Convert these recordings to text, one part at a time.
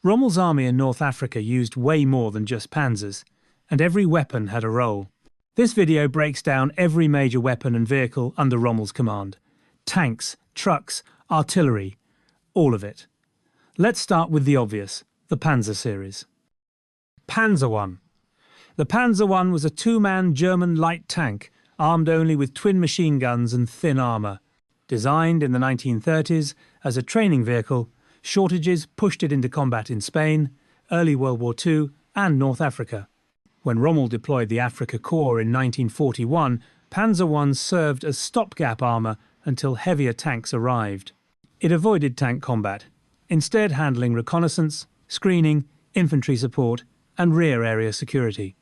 Rommel's army in North Africa used way more than just panzers, and every weapon had a role. This video breaks down every major weapon and vehicle under Rommel's command. Tanks, trucks, artillery, all of it. Let's start with the obvious, the Panzer series. Panzer I. The Panzer I was a two-man German light tank, armed only with twin machine guns and thin armour. Designed in the 1930s as a training vehicle, shortages pushed it into combat in Spain, early World War II and North Africa. When Rommel deployed the Afrika Korps in 1941, Panzer I served as stopgap armour until heavier tanks arrived. It avoided tank combat, instead handling reconnaissance, screening, infantry support and rear area security.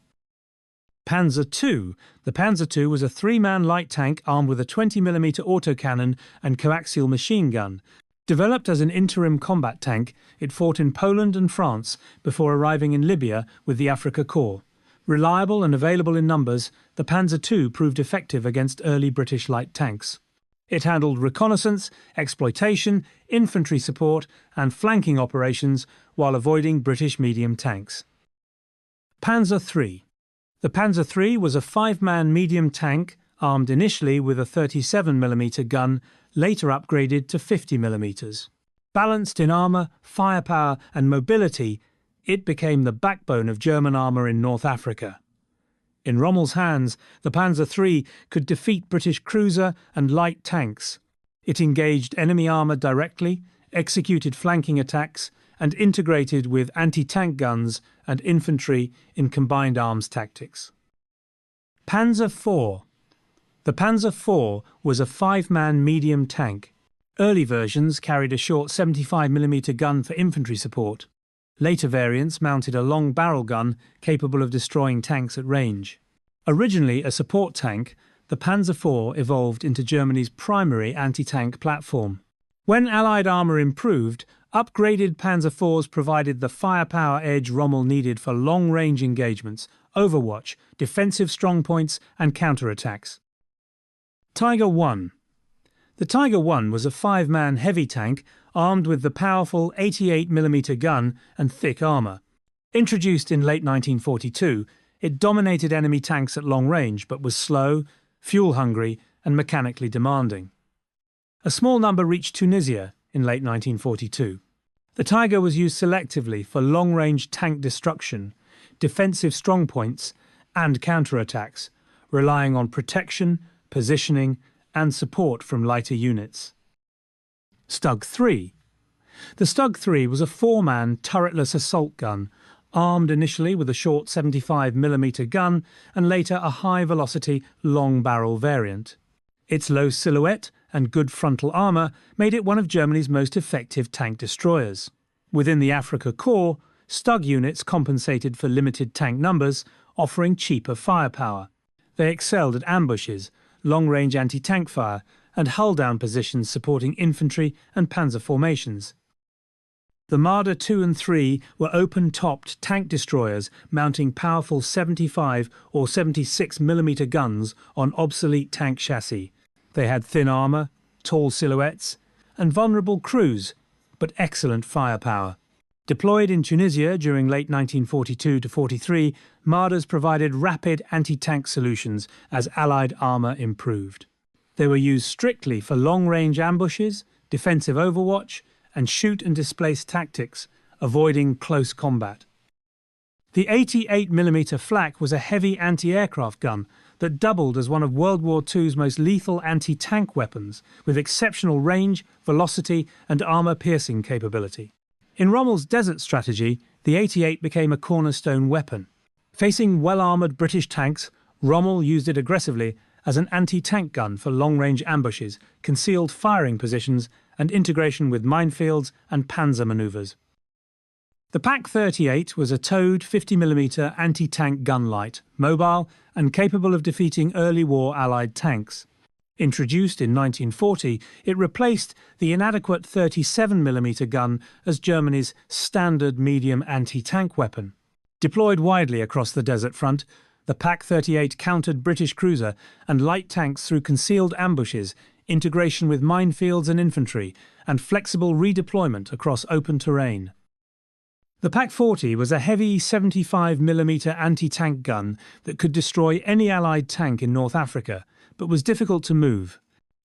Panzer II. The Panzer II was a three-man light tank armed with a 20mm autocannon and coaxial machine gun. Developed as an interim combat tank, it fought in Poland and France before arriving in Libya with the Afrika Korps. Reliable and available in numbers, the Panzer II proved effective against early British light tanks. It handled reconnaissance, exploitation, infantry support and flanking operations while avoiding British medium tanks. Panzer III. The Panzer III was a five-man medium tank armed initially with a 37mm gun, later upgraded to 50mm. Balanced in armour, firepower and mobility, it became the backbone of German armour in North Africa. In Rommel's hands, the Panzer III could defeat British cruiser and light tanks. It engaged enemy armour directly, executed flanking attacks, and integrated with anti-tank guns and infantry in combined arms tactics. Panzer IV. The Panzer IV was a five-man medium tank. Early versions carried a short 75mm gun for infantry support. Later variants mounted a long barrel gun capable of destroying tanks at range. Originally a support tank, the Panzer IV evolved into Germany's primary anti-tank platform. When Allied armour improved, upgraded Panzer IVs provided the firepower edge Rommel needed for long-range engagements, overwatch, defensive strongpoints and counterattacks. Tiger I. The Tiger I was a five-man heavy tank armed with the powerful 88mm gun and thick armour. Introduced in late 1942, it dominated enemy tanks at long range but was slow, fuel-hungry and mechanically demanding. A small number reached Tunisia in late 1942. The Tiger was used selectively for long-range tank destruction, defensive strongpoints and counterattacks, relying on protection, positioning and support from lighter units. Stug III. The Stug III was a four-man turretless assault gun, armed initially with a short 75mm gun and later a high-velocity, long-barrel variant. Its low silhouette and good frontal armour made it one of Germany's most effective tank destroyers. Within the Afrika Korps, Stug units compensated for limited tank numbers, offering cheaper firepower. They excelled at ambushes, long-range anti-tank fire and hull-down positions supporting infantry and panzer formations. The Marder II and III were open-topped tank destroyers mounting powerful 75 or 76mm guns on obsolete tank chassis. They had thin armour, tall silhouettes and vulnerable crews, but excellent firepower. Deployed in Tunisia during late 1942–43, Marders provided rapid anti-tank solutions as Allied armour improved. They were used strictly for long-range ambushes, defensive overwatch and shoot and displace tactics, avoiding close combat. The 88mm Flak was a heavy anti-aircraft gun that doubled as one of World War II's most lethal anti-tank weapons, with exceptional range, velocity and armour-piercing capability. In Rommel's desert strategy, the 88 became a cornerstone weapon. Facing well-armoured British tanks, Rommel used it aggressively as an anti-tank gun for long-range ambushes, concealed firing positions and integration with minefields and panzer manoeuvres. The Pak-38 was a towed 50mm anti-tank gun light, mobile and capable of defeating early war Allied tanks. Introduced in 1940, it replaced the inadequate 37mm gun as Germany's standard medium anti-tank weapon. Deployed widely across the desert front, the Pak-38 countered British cruiser and light tanks through concealed ambushes, integration with minefields and infantry, and flexible redeployment across open terrain. The Pak-40 was a heavy 75mm anti-tank gun that could destroy any Allied tank in North Africa, but was difficult to move.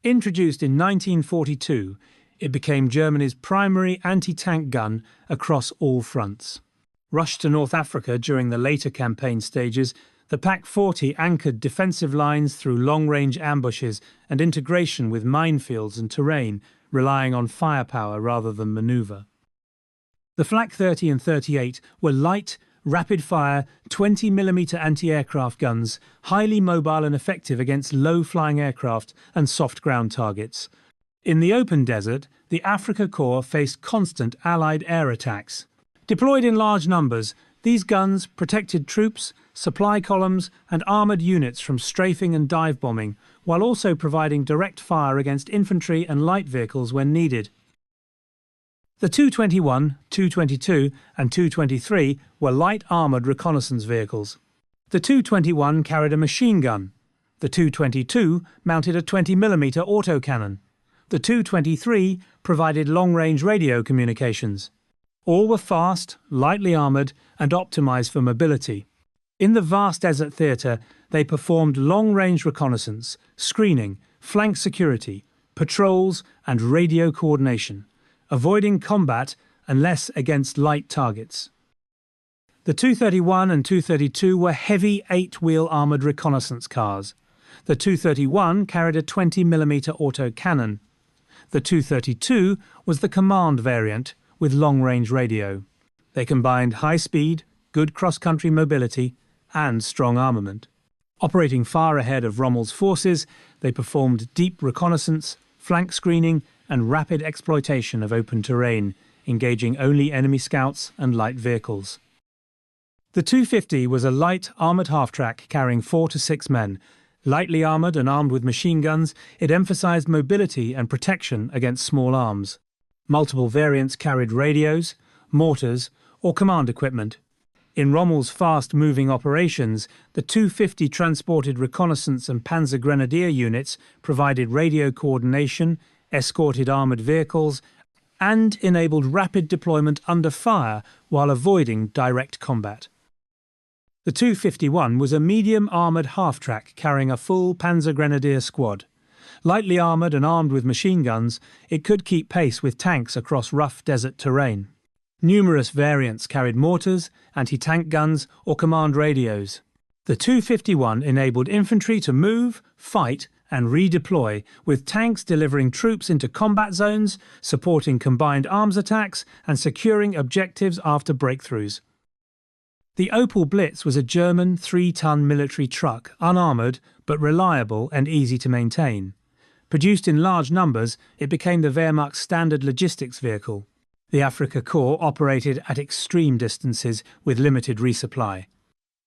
Introduced in 1942, it became Germany's primary anti-tank gun across all fronts. Rushed to North Africa during the later campaign stages, the Pak-40 anchored defensive lines through long-range ambushes and integration with minefields and terrain, relying on firepower rather than manoeuvre. The Flak 30 and 38 were light, rapid-fire, 20mm anti-aircraft guns, highly mobile and effective against low-flying aircraft and soft ground targets. In the open desert, the Afrika Korps faced constant Allied air attacks. Deployed in large numbers, these guns protected troops, supply columns and armoured units from strafing and dive bombing, while also providing direct fire against infantry and light vehicles when needed. The 221, 222 and 223 were light armoured reconnaissance vehicles. The 221 carried a machine gun. The 222 mounted a 20mm autocannon. The 223 provided long-range radio communications. All were fast, lightly armoured and optimised for mobility. In the vast desert theatre, they performed long-range reconnaissance, screening, flank security, patrols and radio coordination, avoiding combat unless against light targets. The 231 and 232 were heavy 8-wheel armoured reconnaissance cars. The 231 carried a 20mm autocannon. The 232 was the command variant with long-range radio. They combined high speed, good cross-country mobility and strong armament. Operating far ahead of Rommel's forces, they performed deep reconnaissance, flank screening and rapid exploitation of open terrain, engaging only enemy scouts and light vehicles. The 250 was a light, armoured half-track carrying 4 to 6 men. Lightly armoured and armed with machine guns, it emphasised mobility and protection against small arms. Multiple variants carried radios, mortars or command equipment. In Rommel's fast-moving operations, the 250 transported reconnaissance and Panzer Grenadier units provided radio coordination, escorted armoured vehicles, and enabled rapid deployment under fire while avoiding direct combat. The 251 was a medium armoured half-track carrying a full Panzer Grenadier squad. Lightly armoured and armed with machine guns, it could keep pace with tanks across rough desert terrain. Numerous variants carried mortars, anti-tank guns or command radios. The 251 enabled infantry to move, fight and redeploy, with tanks delivering troops into combat zones, supporting combined arms attacks and securing objectives after breakthroughs. The Opel Blitz was a German 3-ton military truck, unarmoured but reliable and easy to maintain. Produced in large numbers, it became the Wehrmacht's standard logistics vehicle. The Afrika Korps operated at extreme distances with limited resupply.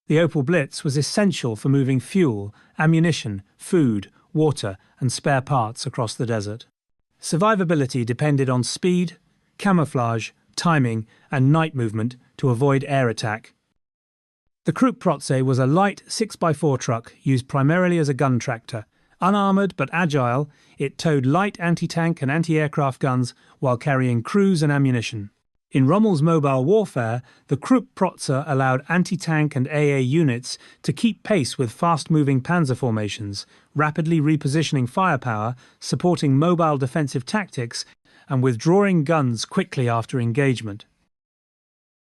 The Opel Blitz was essential for moving fuel, ammunition, food, water and spare parts across the desert. Survivability depended on speed, camouflage, timing and night movement to avoid air attack. The Krupp-Protze was a light 6x4 truck used primarily as a gun tractor. Unarmoured but agile, it towed light anti-tank and anti-aircraft guns while carrying crews and ammunition. In Rommel's mobile warfare, the Krupp-Protze allowed anti-tank and AA units to keep pace with fast-moving panzer formations, rapidly repositioning firepower, supporting mobile defensive tactics, and withdrawing guns quickly after engagement.